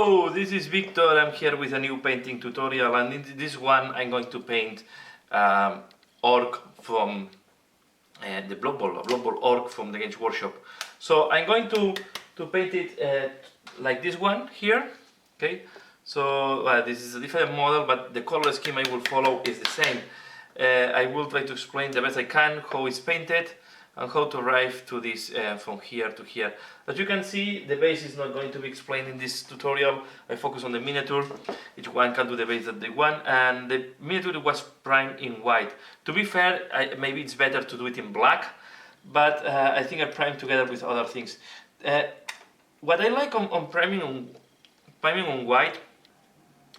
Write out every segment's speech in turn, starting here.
Hello, this is Victor. I'm here with a new painting tutorial, and in this one I'm going to paint orc from the Blood Bowl Orc from the Games Workshop. So I'm going to paint it like this one here. Okay, so this is a different model, but the color scheme I will follow is the same. I will try to explain the best I can how it's painted and how to arrive to this from here to here. As you can see, the base is not going to be explained in this tutorial. I focus on the miniature. Each one can do the base that they want, and the miniature was primed in white. To be fair, maybe it's better to do it in black, but I think I primed together with other things. What I like on priming on white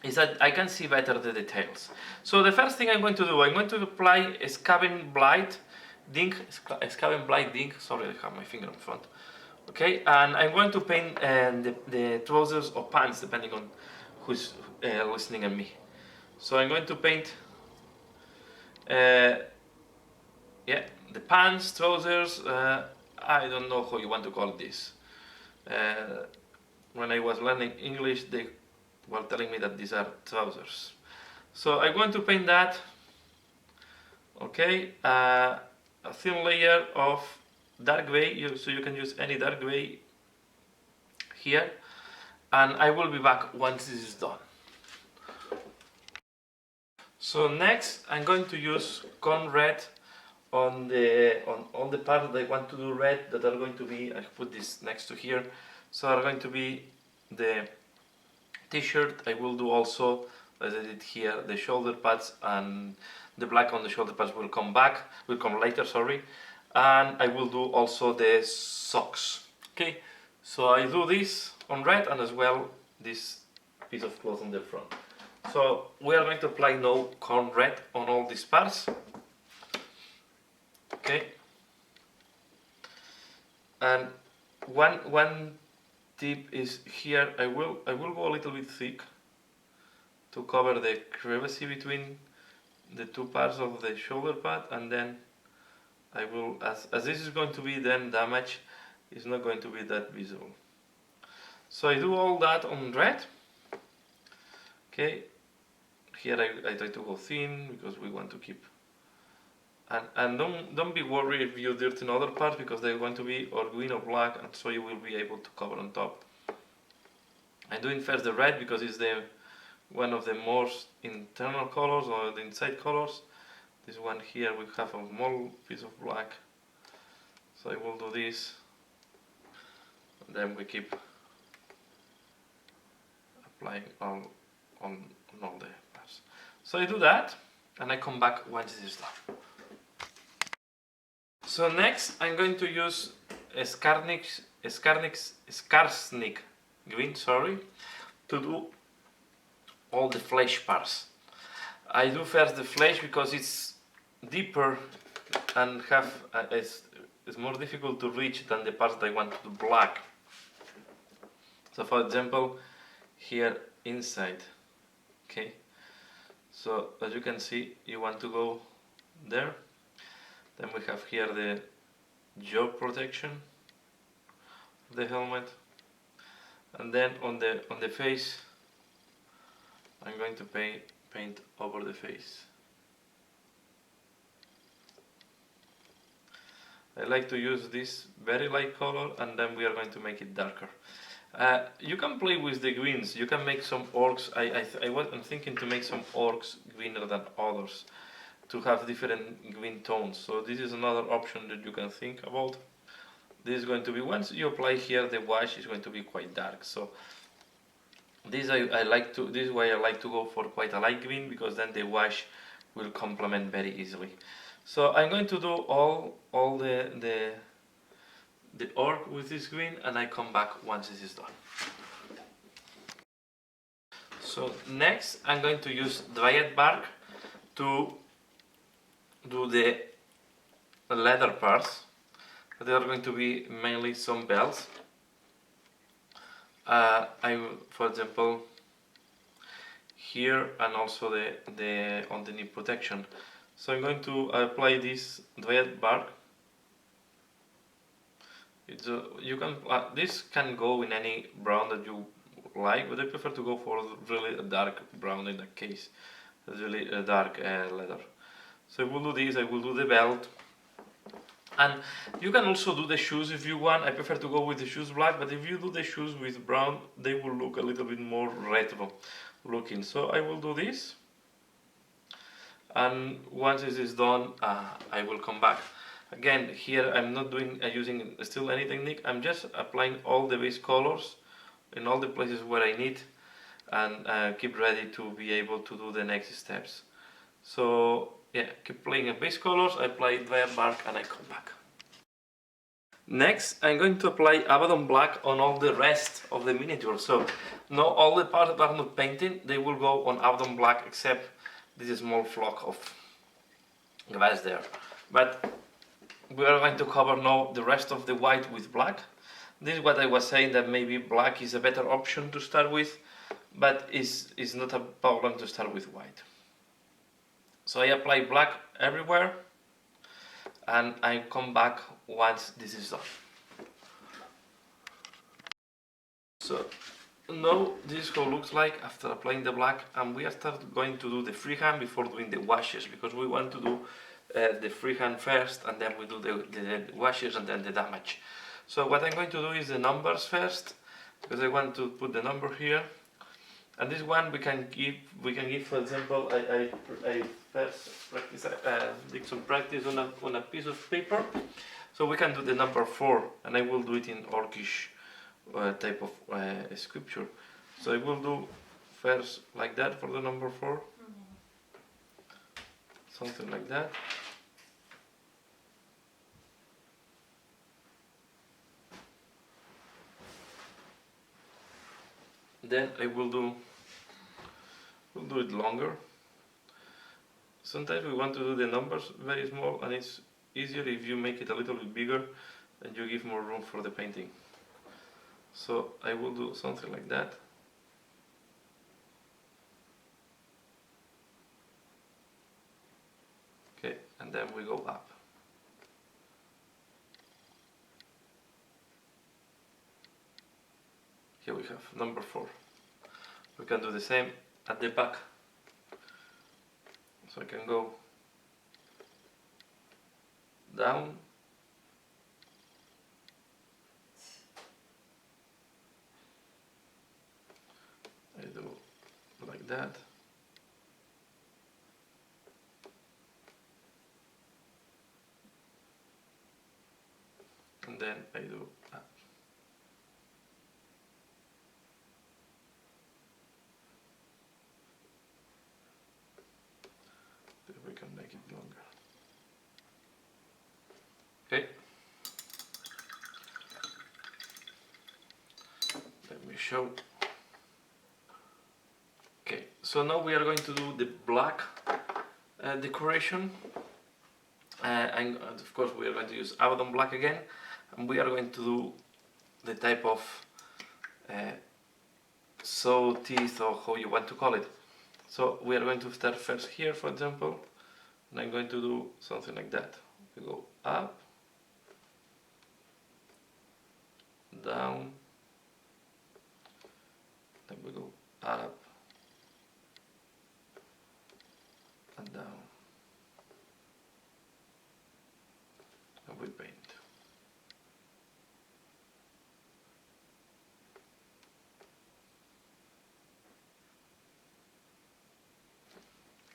is that I can see better the details. So the first thing I'm going to do, I'm going to apply a Scaven Blight Dink, sorry, I have my finger in front. Okay, and I'm going to paint the trousers or pants, depending on who's listening at me. So I'm going to paint, yeah, the pants, trousers. I don't know how you want to call this. When I was learning English, they were telling me that these are trousers. So I'm going to paint that. Okay. A thin layer of dark gray, so you can use any dark gray here, and I will be back once this is done. So next I'm going to use corn red on all the parts that I want to do red, that are going to be, I put this next to here, so are going to be the t-shirt. I will do also, as I did here, the shoulder pads, and the black on the shoulder pads will come later, sorry. And I will do also the socks. Okay, so I do this on red, and as well this piece of cloth on the front. So we are going to apply now corn red on all these parts. Okay, and one tip is here, I will go a little bit thick to cover the crevice between the two parts of the shoulder pad, and then I will, as this is going to be then damaged, it's not going to be that visible. So I do all that on red. Okay, here I try to go thin because we want to keep, and don't be worried if you dirty other parts, because they're going to be or green or black, and so you will be able to cover on top. I'm doing first the red because it's the one of the most internal colors, or the inside colors. This one here we have a small piece of black, so I will do this, and then we keep applying on all the parts. So I do that, and I come back once it is done. So next I'm going to use a Skarsnik green, sorry, to do all the flesh parts. I do first the flesh because it's deeper and it's more difficult to reach than the parts that I want to do black. So for example, here inside, okay, so as you can see, you want to go there. Then we have here the jaw protection of the helmet, and then on the face I'm going to paint over the face. I like to use this very light color, and then we are going to make it darker. You can play with the greens. You can make some orcs. I'm thinking to make some orcs greener than others, to have different green tones. So this is another option that you can think about. This is going to be, once you apply here the wash, is going to be quite dark. So this is why I like to go for quite a light green, because then the wash will complement very easily. So I'm going to do all the orc with this green, and I come back once this is done. So next I'm going to use dryad bark to do the leather parts. They are going to be mainly some belts. For example, here, and also the underneath protection. So I'm going to apply this dryad bark. This can go in any brown that you like, but I prefer to go for really a dark brown in that case. It's really a dark leather. So I will do this, I will do the belt. And you can also do the shoes if you want. I prefer to go with the shoes black, but if you do the shoes with brown, they will look a little bit more retro looking. So I will do this. And once this is done, I will come back. Again, here I'm not doing using still any technique. I'm just applying all the base colors in all the places where I need, and keep ready to be able to do the next steps. So yeah, keep playing in base colors, I apply dry bark, and I come back. Next, I'm going to apply Abaddon Black on all the rest of the miniature. So now all the parts that are not painted, they will go on Abaddon Black, except this small flock of grass there. But we are going to cover now the rest of the white with black. This is what I was saying, that maybe black is a better option to start with, but is not a problem to start with white. So I apply black everywhere, and I come back once this is done. So now this is how it looks like after applying the black, and we are going to do the freehand before doing the washes, because we want to do the freehand first, and then we do the washes and then the damage. So what I'm going to do is the numbers first, because I want to put the number here. And this one we can give, for example, I first practice, did some practice on a piece of paper. So we can do the number 4, and I will do it in orcish type of sculpture. So I will do first like that for the number 4, something like that. Then I will do it longer. Sometimes we want to do the numbers very small, and it's easier if you make it a little bit bigger and you give more room for the painting. So I will do something like that. Okay, and then we go up. Here we have number 4. We can do the same at the back. So I can go down, I do like that, and then I do up. We can make it longer. Okay. Let me show. Okay, so now we are going to do the black decoration. And of course we are going to use Abaddon Black again, and we are going to do the type of saw teeth, or how you want to call it. So we are going to start first here, for example, and I'm going to do something like that. We go up, down, then we go up and down, and we paint.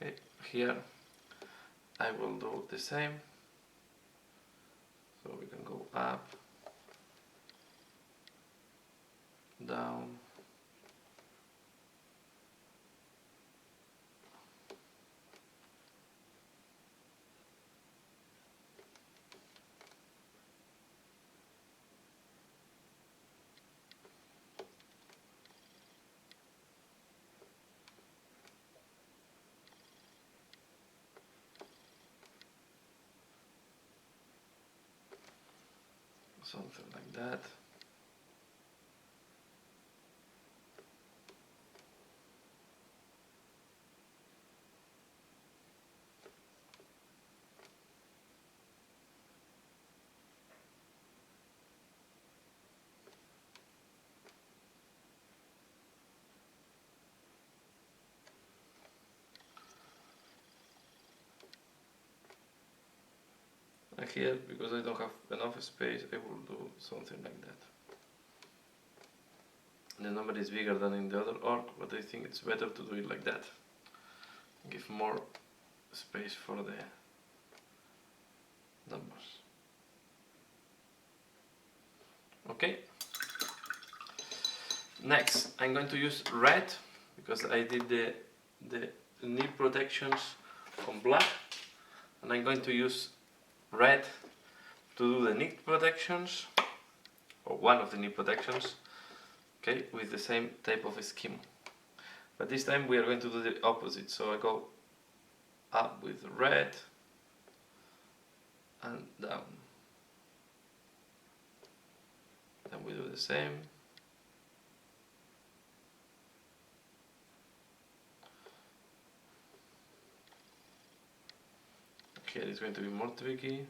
Okay, here I will do the same. So we can go up, down, something like that. here, because I don't have enough space, I will do something like that. The number is bigger than in the other orc, but I think it's better to do it like that. Give more space for the numbers. Okay. Next, I'm going to use red, because I did the knee protections on black, and I'm going to use red to do the knee protections, or one of the knee protections, okay, with the same type of scheme. But this time we are going to do the opposite, so I go up with red and down. Then we do the same. Here it's going to be more tricky.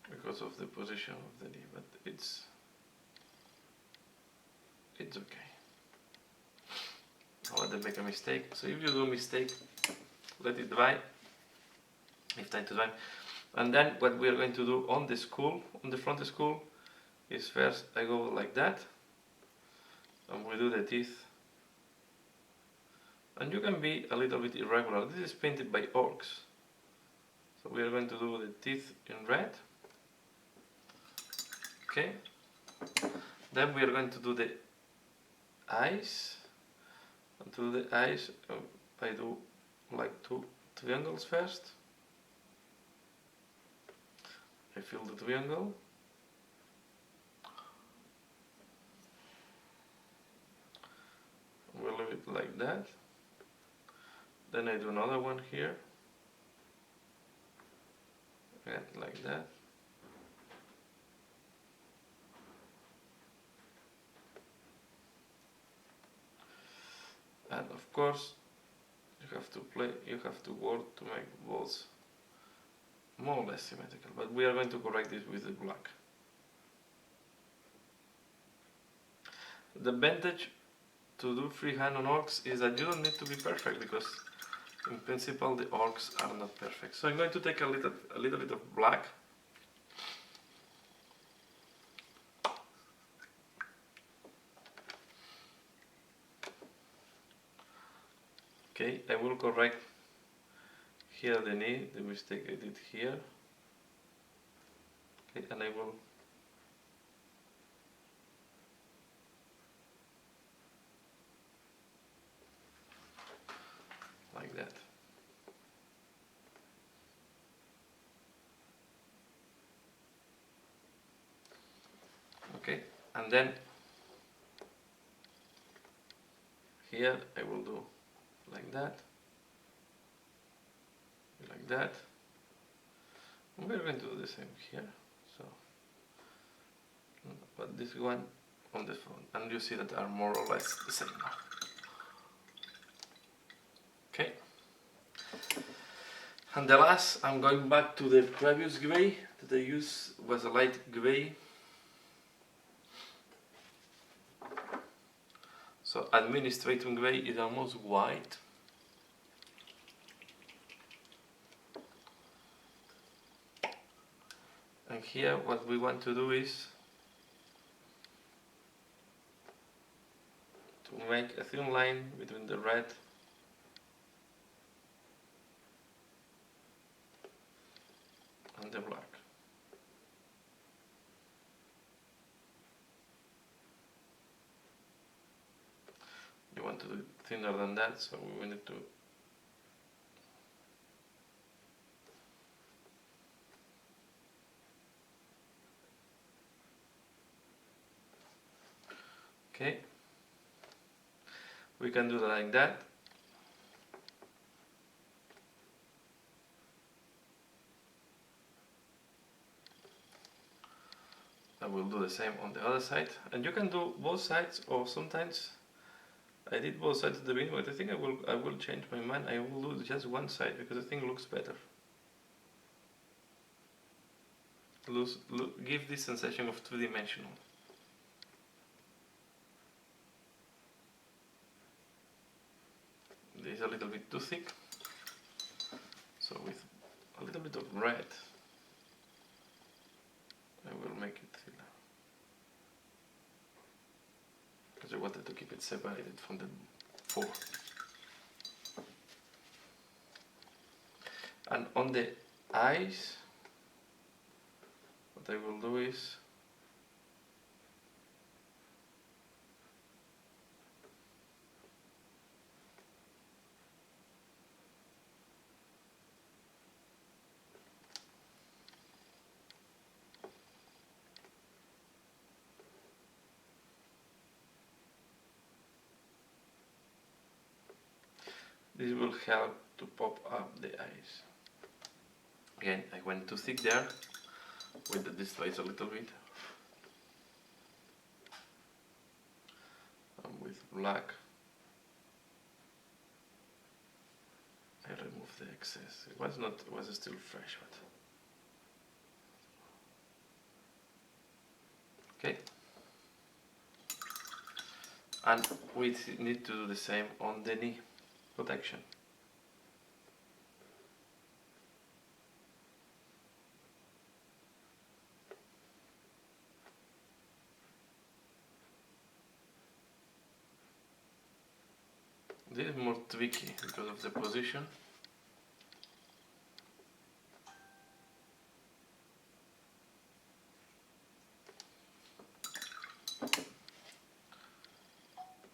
Because of the position of the knee, but it's okay. I'll let them make a mistake. So if you do a mistake, let it dry. If time to dry. And then what we are going to do on the skull, on the front skull, is first I go like that, and we do the teeth. And you can be a little bit irregular. This is painted by orcs. So we are going to do the teeth in red. Okay. Then we are going to do the eyes. And to do the eyes, I do like 2 triangles first. I fill the triangle. We'll leave it like that. Then I do another one here. Again, like that. And of course, you have to work to make both more or less symmetrical, but we are going to correct this with the black. The advantage to do freehand on orcs is that you don't need to be perfect, because in principle the orcs are not perfect. So I'm going to take a little bit of black. Okay, I will correct here the knee, the mistake I did here. Okay, and I will like that. Okay, and then here I will do like that, like that. We're going to do the same here, so but this one on the front, and you see that they are more or less the same now. Okay, and the last, I'm going back to the previous gray that I used, was a light gray. So administratum gray is almost white. And here what we want to do is to make a thin line between the red and the black. You want to do it thinner than that, so we need to okay. We can do that like that. I will do the same on the other side, and you can do both sides, or sometimes I did both sides at the beginning, but I think I will change my mind. I will do just one side because I think it looks better. Give this sensation of two-dimensional. little bit too thick. So with a little bit of red, I will make it thinner. Because I wanted to keep it separated from the four. And on the eyes, what I will do is this will help to pop up the eyes. Again, I went too thick there with the displays a little bit. And with black, I remove the excess. It was still fresh, but okay. And we need to do the same on the knee protection. This is more tricky because of the position.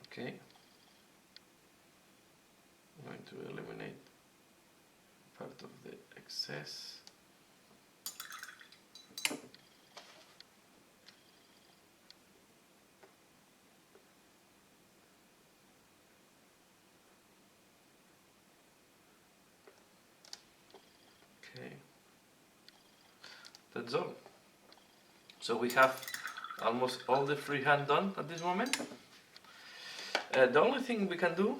Okay. I'm going to eliminate part of the excess. Okay, that's all. So we have almost all the freehand done at this moment. The only thing we can do,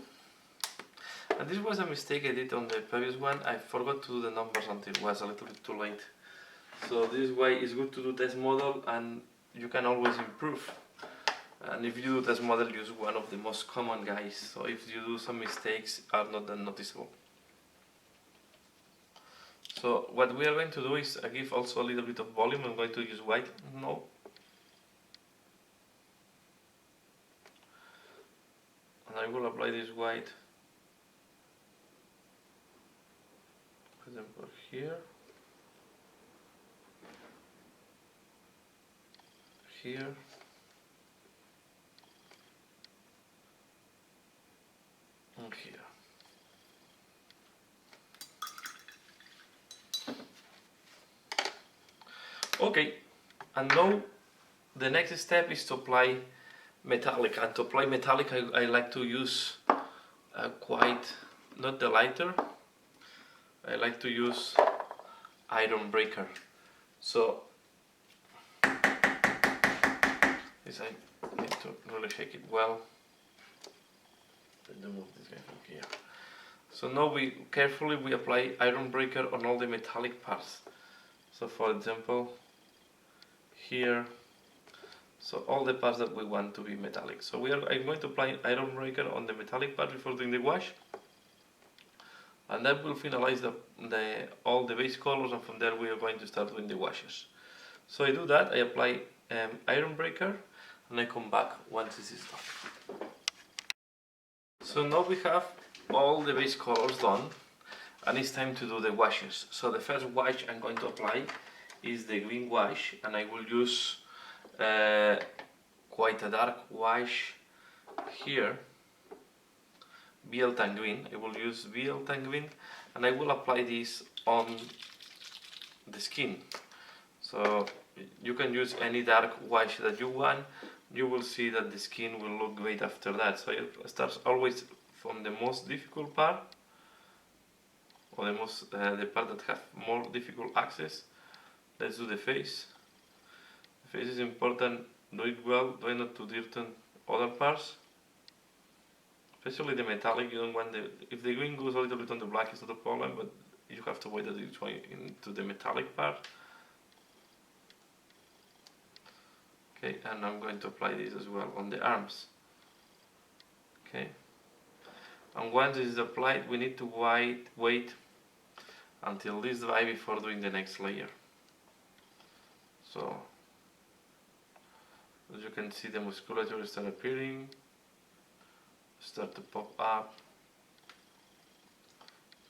and this was a mistake I did on the previous one, I forgot to do the numbers until it was a little bit too late. So this way it's good to do test model, and you can always improve. And if you do test model, use one of the most common guys. So if you do some mistakes, are not that noticeable. So what we are going to do is give also a little bit of volume. I'm going to use white. No. And I will apply this white, for example, here, here, and here. Okay, and now the next step is to apply metallic. And to apply metallic, I like to use not the lighter, I like to use iron breaker. So this I need to really shake it well. Let me move this guy from here. So now we carefully apply iron breaker on all the metallic parts. So for example, here, so all the parts that we want to be metallic. So I'm going to apply iron breaker on the metallic part before doing the wash, and that will finalize all the base colors, and from there we are going to start doing the washes. So I do that, I apply iron breaker, and I come back once this is done. So now we have all the base colors done, and it's time to do the washes. So the first wash I'm going to apply is the green wash, and I will use quite a dark wash here, BL Tan Green. I will use BL Tan Green, and I will apply this on the skin. So you can use any dark wash that you want. You will see that the skin will look great after that. So it starts always from the most difficult part, or the part that have more difficult access. Let's do the face. The face is important. Do it well. Try not to dirten other parts, especially the metallic. You don't want if the green goes a little bit on the black, it's not a problem, but you have to wait that it's going into the metallic part. Okay, and I'm going to apply this as well on the arms. Okay, and And once this is applied, we need to wait until this dry before doing the next layer. So, as you can see, the musculature start appearing, start to pop up.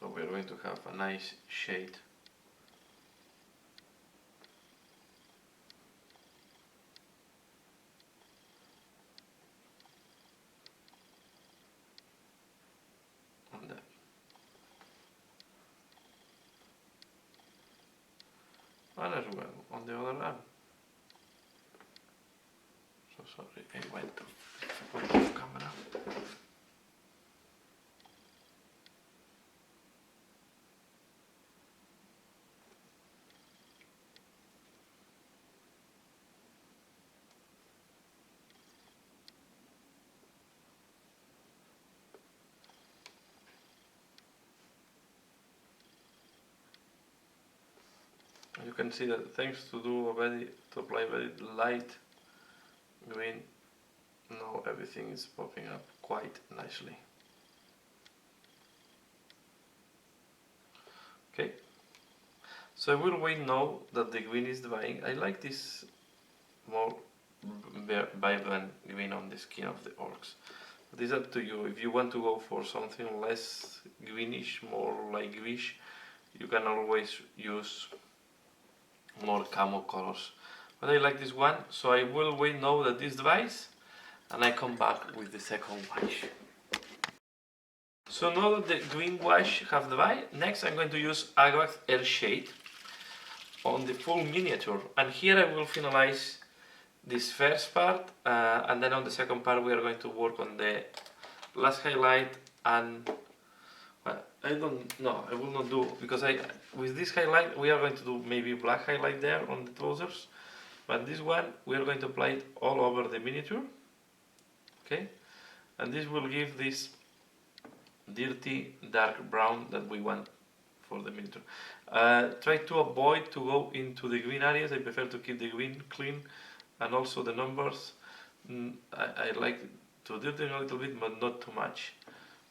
So we're going to have a nice shade. On that. And as well on the other arm. So sorry, I went off camera. You can see that thanks to apply very light green, now everything is popping up quite nicely. Okay, so I will wait now that the green is drying. I like this more vibrant green on the skin of the orcs. But it's up to you. If you want to go for something less greenish, more like greenish, you can always use more camo colors. But I like this one, so I will wait now that this dries and I come back with the second wash. So now that the green wash have dried, next I'm going to use Agrax Air Shade on the full miniature, and here I will finalize this first part, and then on the second part we are going to work on the last highlight. And well, I will not do, because with this highlight we are going to do maybe black highlight there on the trousers, but this one we are going to apply it all over the miniature. Okay, and this will give this dirty dark brown that we want for the miniature. Try to avoid to go into the green areas. I prefer to keep the green clean, and also the numbers. I like to dirty a little bit, but not too much.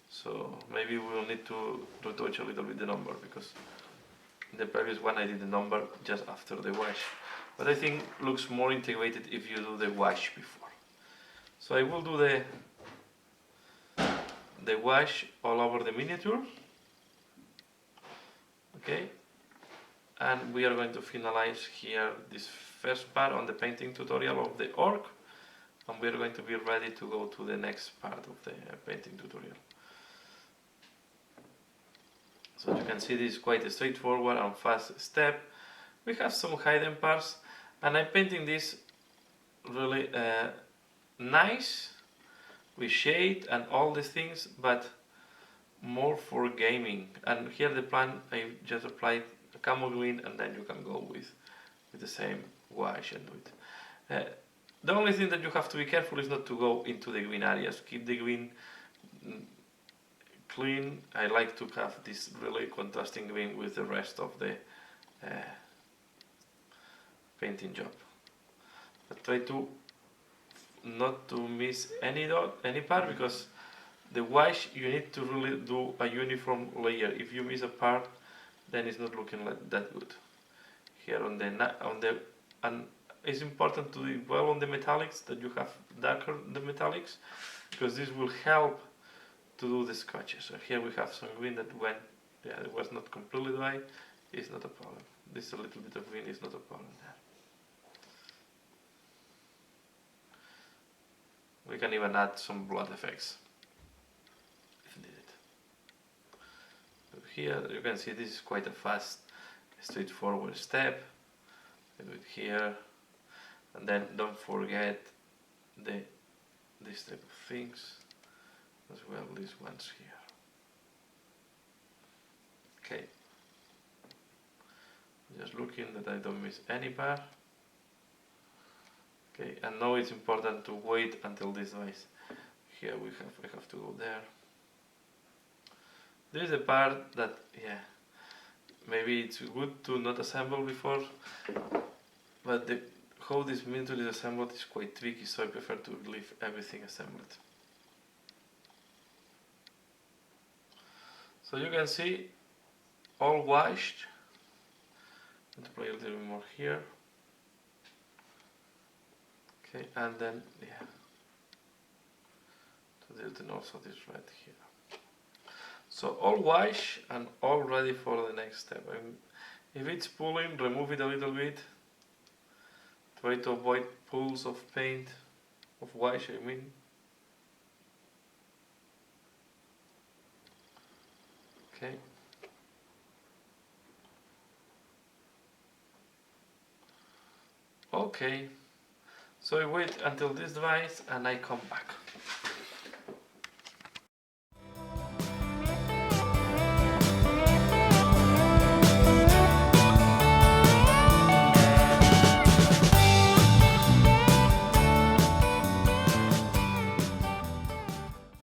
So maybe we will need to retouch a little bit the number, because in the previous one I did the number just after the wash. But I think looks more integrated if you do the wash before. So I will do the wash all over the miniature. Okay, and we are going to finalize here this first part on the painting tutorial of the orc, and we are going to be ready to go to the next part of the painting tutorial. So as you can see, this is quite a straightforward and fast step. We have some hidden parts, and I'm painting this really nice with shade and all these things, but more for gaming. And here the plan, I just applied a camo green, and then you can go with the same wash and do it. The only thing that you have to be careful is not to go into the green areas. Keep the green clean. I like to have this really contrasting green with the rest of the painting job. But try to not to miss any part, because the wash you need to really do a uniform layer. If you miss a part, then it's not looking like that good. Here on the and it's important to do well on the metallics, that you have darker the metallics, because this will help to do the scratches. So here we have some green that when it was not completely dry, is not a problem. This a little bit of green is not a problem there. We can even add some blood effects if needed. So here you can see this is quite a fast, straightforward step. I do it here, and then don't forget this type of things as well, these ones here. Okay, just looking that I don't miss any part. Okay, and now it's important to wait until this dries. Here I have to go there. There is a part that, yeah, maybe it's good to not assemble before, but how this miniature is assembled is quite tricky, so I prefer to leave everything assembled. So you can see all washed. Let's play a little bit more here. Okay, and then yeah, to do also this red here. So all wash and all ready for the next step. If it's pulling, remove it a little bit. Try to avoid pools of paint, of wash I mean. Okay. Okay. So I wait until this dries and I come back.